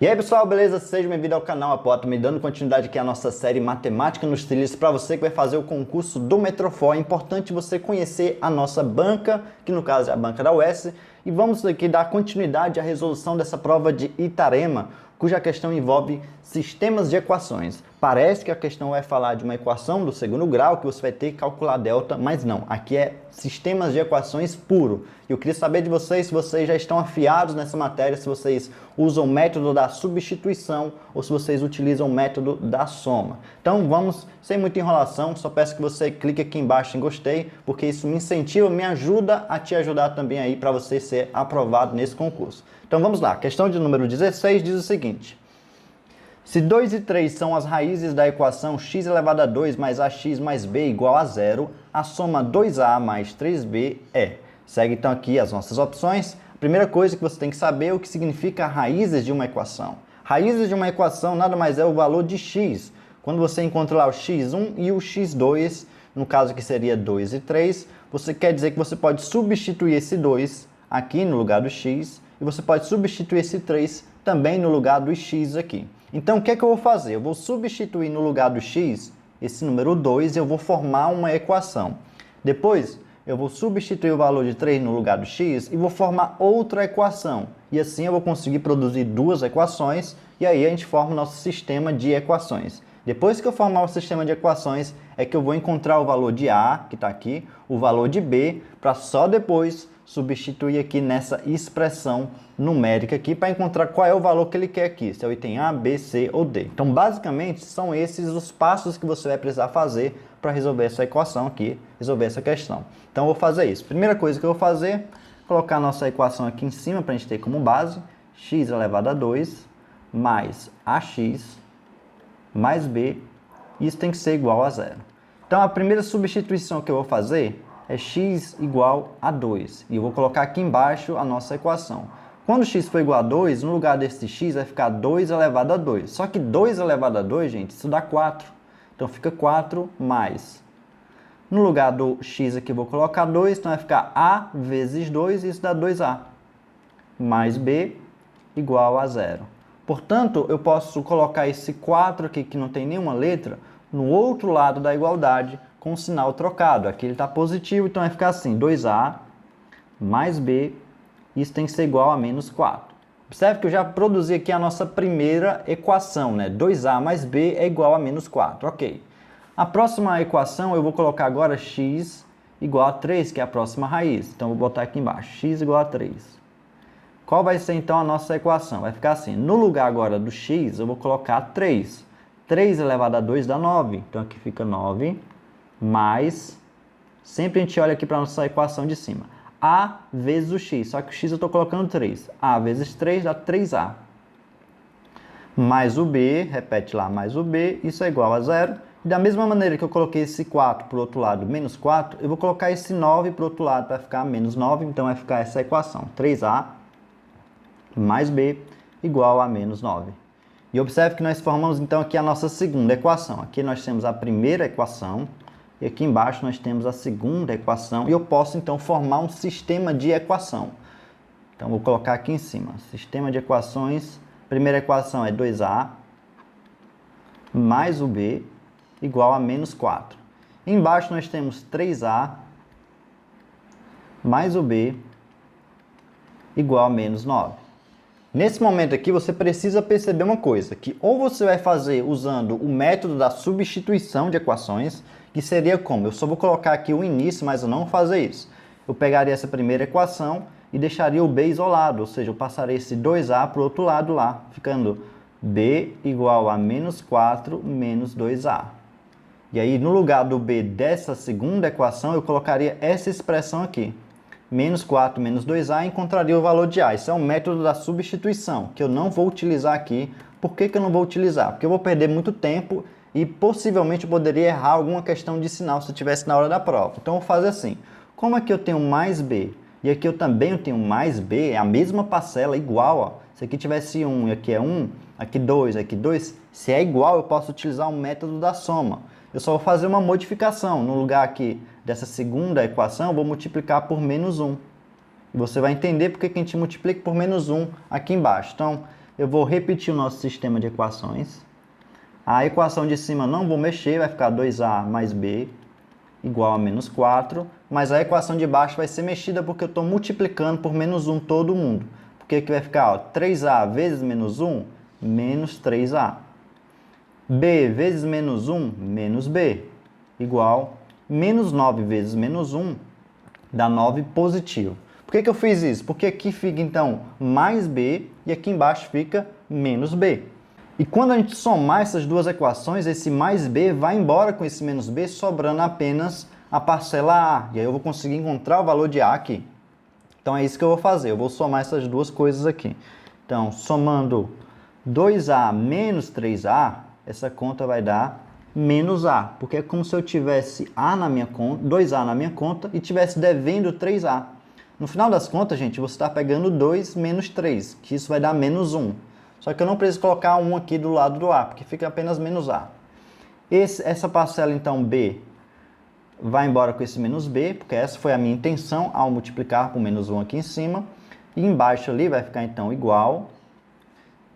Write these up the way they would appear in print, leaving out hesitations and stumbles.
E aí pessoal, beleza? Seja bem-vindo ao canal Apoatome, dando continuidade aqui à nossa série Matemática nos Trilhos. Para você que vai fazer o concurso do Metrofor, é importante você conhecer a nossa banca, que no caso é a banca da UES, e vamos aqui dar continuidade à resolução dessa prova de Itarema, cuja questão envolve sistemas de equações. Parece que a questão vai falar de uma equação do segundo grau, que você vai ter que calcular delta, mas não. Aqui é sistemas de equações puro. E eu queria saber de vocês se vocês já estão afiados nessa matéria, se vocês usam o método da substituição ou se vocês utilizam o método da soma. Então vamos, sem muita enrolação, só peço que você clique aqui embaixo em gostei, porque isso me incentiva, me ajuda a te ajudar também aí para você ser aprovado nesse concurso. Então vamos lá, questão de número 16 diz o seguinte: se 2 e 3 são as raízes da equação x elevado a 2 mais ax mais b igual a zero, a soma 2a mais 3b é... Segue então aqui as nossas opções. A primeira coisa que você tem que saber é o que significa raízes de uma equação. Raízes de uma equação nada mais é o valor de x. Quando você encontra lá o x1 e o x2, no caso que seria 2 e 3, você quer dizer que você pode substituir esse 2 aqui no lugar do x e você pode substituir esse 3 também no lugar do x aqui. Então, o que é que eu vou fazer? Eu vou substituir no lugar do x esse número 2 e eu vou formar uma equação. Depois, eu vou substituir o valor de 3 no lugar do x e vou formar outra equação. E assim eu vou conseguir produzir duas equações e aí a gente forma o nosso sistema de equações. Depois que eu formar o sistema de equações, é que eu vou encontrar o valor de A, que está aqui, o valor de B, para só depois substituir aqui nessa expressão numérica aqui para encontrar qual é o valor que ele quer aqui, se é o item A, B, C ou D. Então, basicamente, são esses os passos que você vai precisar fazer para resolver essa equação aqui, resolver essa questão. Então, eu vou fazer isso. Primeira coisa que eu vou fazer, colocar a nossa equação aqui em cima para a gente ter como base, x elevado a 2 mais ax mais b, isso tem que ser igual a zero. Então, a primeira substituição que eu vou fazer é x igual a 2. E eu vou colocar aqui embaixo a nossa equação. Quando x for igual a 2, no lugar desse x vai ficar 2 elevado a 2. Só que 2 elevado a 2, gente, isso dá 4. Então fica 4 mais. No lugar do x aqui eu vou colocar 2, então vai ficar a vezes 2, e isso dá 2a. Mais b igual a 0. Portanto, eu posso colocar esse 4 aqui, que não tem nenhuma letra, no outro lado da igualdade, com o sinal trocado. Aqui ele está positivo, então vai ficar assim, 2a mais b, isso tem que ser igual a menos 4. Observe que eu já produzi aqui a nossa primeira equação, né? 2a mais b é igual a menos 4, ok. A próxima equação eu vou colocar agora x igual a 3, que é a próxima raiz. Então, eu vou botar aqui embaixo, x igual a 3. Qual vai ser então a nossa equação? Vai ficar assim, no lugar agora do x eu vou colocar 3. 3 elevado a 2 dá 9, então aqui fica 9, mais, sempre a gente olha aqui para a nossa equação de cima, a vezes o x, só que o x eu estou colocando 3, a vezes 3 dá 3a, mais o b, repete lá, mais o b, isso é igual a 0, e da mesma maneira que eu coloquei esse 4 para o outro lado, menos 4, eu vou colocar esse 9 para o outro lado, para ficar menos 9, então vai ficar essa equação, 3a mais b igual a menos 9. E observe que nós formamos então aqui a nossa segunda equação. Aqui nós temos a primeira equação e aqui embaixo nós temos a segunda equação. E eu posso então formar um sistema de equação. Então vou colocar aqui em cima, sistema de equações. Primeira equação é 2a mais o b igual a menos 4. Embaixo nós temos 3a mais o b igual a menos 9. Nesse momento aqui, você precisa perceber uma coisa, que ou você vai fazer usando o método da substituição de equações, que seria como? Eu só vou colocar aqui o início, mas eu não vou fazer isso. Eu pegaria essa primeira equação e deixaria o b isolado, ou seja, eu passaria esse 2a para o outro lado lá, ficando b igual a menos 4 menos 2a. E aí, no lugar do b dessa segunda equação, eu colocaria essa expressão aqui. Menos 4 menos 2a, encontraria o valor de a. Isso é um método da substituição, que eu não vou utilizar aqui. Por que eu não vou utilizar? Porque eu vou perder muito tempo e possivelmente eu poderia errar alguma questão de sinal se eu estivesse na hora da prova. Então, eu vou fazer assim. Como aqui eu tenho mais b e aqui eu também tenho mais b, é a mesma parcela, igual. Ó. Se aqui tivesse 1 e aqui é 1, aqui 2, se é igual, eu posso utilizar o método da soma. Eu só vou fazer uma modificação. No lugar aqui dessa segunda equação, eu vou multiplicar por menos 1. E você vai entender porque que a gente multiplica por menos 1 aqui embaixo. Então, eu vou repetir o nosso sistema de equações. A equação de cima não vou mexer, vai ficar 2a mais b igual a menos 4, mas a equação de baixo vai ser mexida porque eu estou multiplicando por menos 1 todo mundo. Porque que vai ficar, ó, 3a vezes menos 1, menos 3a. b vezes menos 1, menos b, igual menos 9 vezes menos 1, dá 9 positivo. Por que eu fiz isso? Porque aqui fica, então, mais b e aqui embaixo fica menos b. E quando a gente somar essas duas equações, esse mais b vai embora com esse menos b, sobrando apenas a parcela a. E aí eu vou conseguir encontrar o valor de a aqui. Então é isso que eu vou fazer, eu vou somar essas duas coisas aqui. Então, somando 2a menos 3a, essa conta vai dar menos a, porque é como se eu tivesse a na minha conta, 2a na minha conta e tivesse devendo 3a. No final das contas, gente, você está pegando 2 menos 3, que isso vai dar menos 1. Só que eu não preciso colocar 1 aqui do lado do a, porque fica apenas menos a. Essa parcela, então, b, vai embora com esse menos b, porque essa foi a minha intenção ao multiplicar por menos 1 aqui em cima. E embaixo ali vai ficar, então, igual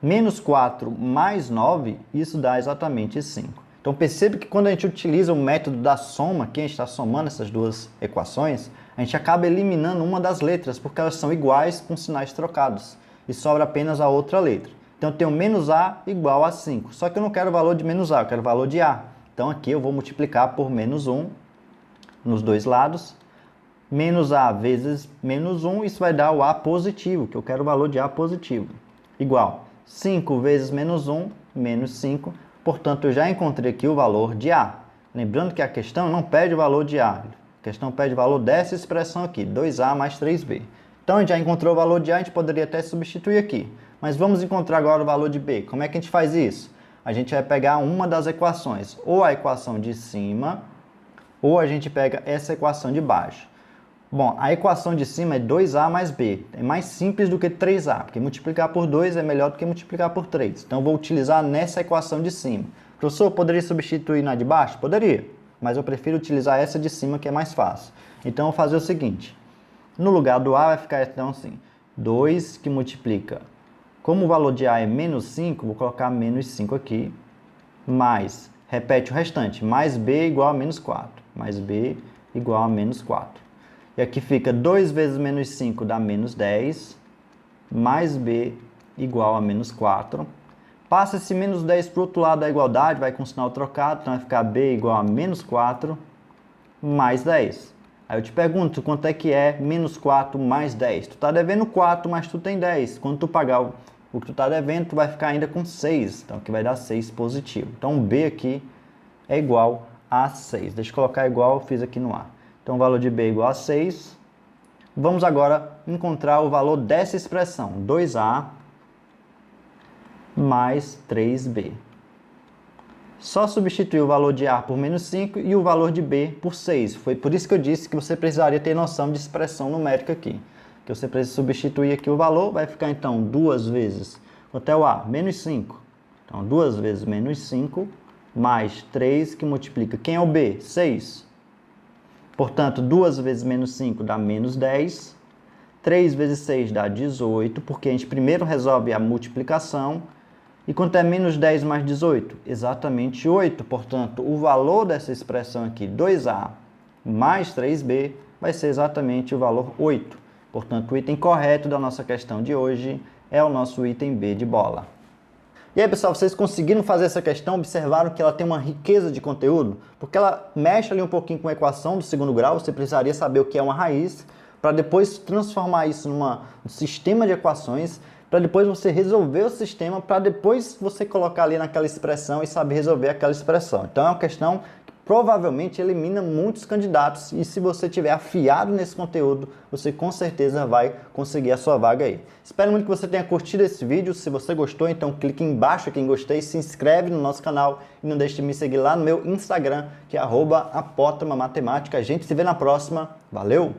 menos 4 mais 9, isso dá exatamente 5. Então, percebe que quando a gente utiliza o método da soma, que a gente está somando essas duas equações, a gente acaba eliminando uma das letras, porque elas são iguais com sinais trocados. E sobra apenas a outra letra. Então, eu tenho menos a igual a 5. Só que eu não quero o valor de menos a, eu quero o valor de a. Então, aqui eu vou multiplicar por menos 1 nos dois lados. Menos a vezes menos 1, isso vai dar o a positivo, que eu quero o valor de a positivo. Igual 5 vezes menos 1, menos 5. Portanto, eu já encontrei aqui o valor de a. Lembrando que a questão não pede o valor de a. A questão pede o valor dessa expressão aqui, 2a mais 3b. Então, a gente já encontrou o valor de a, a gente poderia até substituir aqui. Mas vamos encontrar agora o valor de b. Como é que a gente faz isso? A gente vai pegar uma das equações, ou a equação de cima, ou a gente pega essa equação de baixo. Bom, a equação de cima é 2a mais b. É mais simples do que 3a, porque multiplicar por 2 é melhor do que multiplicar por 3. Então, eu vou utilizar nessa equação de cima. Professor, poderia substituir na de baixo? Poderia, mas eu prefiro utilizar essa de cima, que é mais fácil. Então, eu vou fazer o seguinte. No lugar do a, vai ficar então assim, 2 que multiplica. Como o valor de a é menos 5, vou colocar menos 5 aqui, mais, repete o restante, mais b igual a menos 4. Mais b igual a menos 4. E aqui fica 2 vezes menos 5 dá menos 10, mais b igual a menos 4. Passa esse menos 10 para o outro lado da igualdade, vai com o sinal trocado, então vai ficar b igual a menos 4, mais 10. Aí eu te pergunto, quanto é que é menos 4 mais 10? Tu está devendo 4, mas tu tem 10. Quando tu pagar o que tu está devendo, tu vai ficar ainda com 6. Então aqui vai dar 6 positivo. Então b aqui é igual a 6. Deixa eu colocar igual, eu fiz aqui no a. Então, o valor de b é igual a 6. Vamos agora encontrar o valor dessa expressão, 2a mais 3b. Só substituir o valor de a por menos 5 e o valor de b por 6. Foi por isso que eu disse que você precisaria ter noção de expressão numérica aqui. Que você precisa substituir aqui o valor, vai ficar então 2 vezes, quanto é o a? Menos 5. Então, 2 vezes menos 5, mais 3 que multiplica. Quem é o b? 6. Portanto, 2 vezes menos 5 dá menos 10. 3 vezes 6 dá 18, porque a gente primeiro resolve a multiplicação. E quanto é menos 10 mais 18? Exatamente 8. Portanto, o valor dessa expressão aqui, 2a mais 3b, vai ser exatamente o valor 8. Portanto, o item correto da nossa questão de hoje é o nosso item B de bola. E aí, pessoal, vocês conseguiram fazer essa questão? Observaram que ela tem uma riqueza de conteúdo? Porque ela mexe ali um pouquinho com a equação do segundo grau, você precisaria saber o que é uma raiz, para depois transformar isso num sistema de equações, para depois você resolver o sistema, para depois você colocar ali naquela expressão e saber resolver aquela expressão. Então, é uma questão que provavelmente elimina muitos candidatos, e se você tiver afiado nesse conteúdo, você com certeza vai conseguir a sua vaga aí. Espero muito que você tenha curtido esse vídeo. Se você gostou, então clique embaixo aqui em gostei, se inscreve no nosso canal e não deixe de me seguir lá no meu Instagram, que é @apotamatemática. A gente se vê na próxima. Valeu!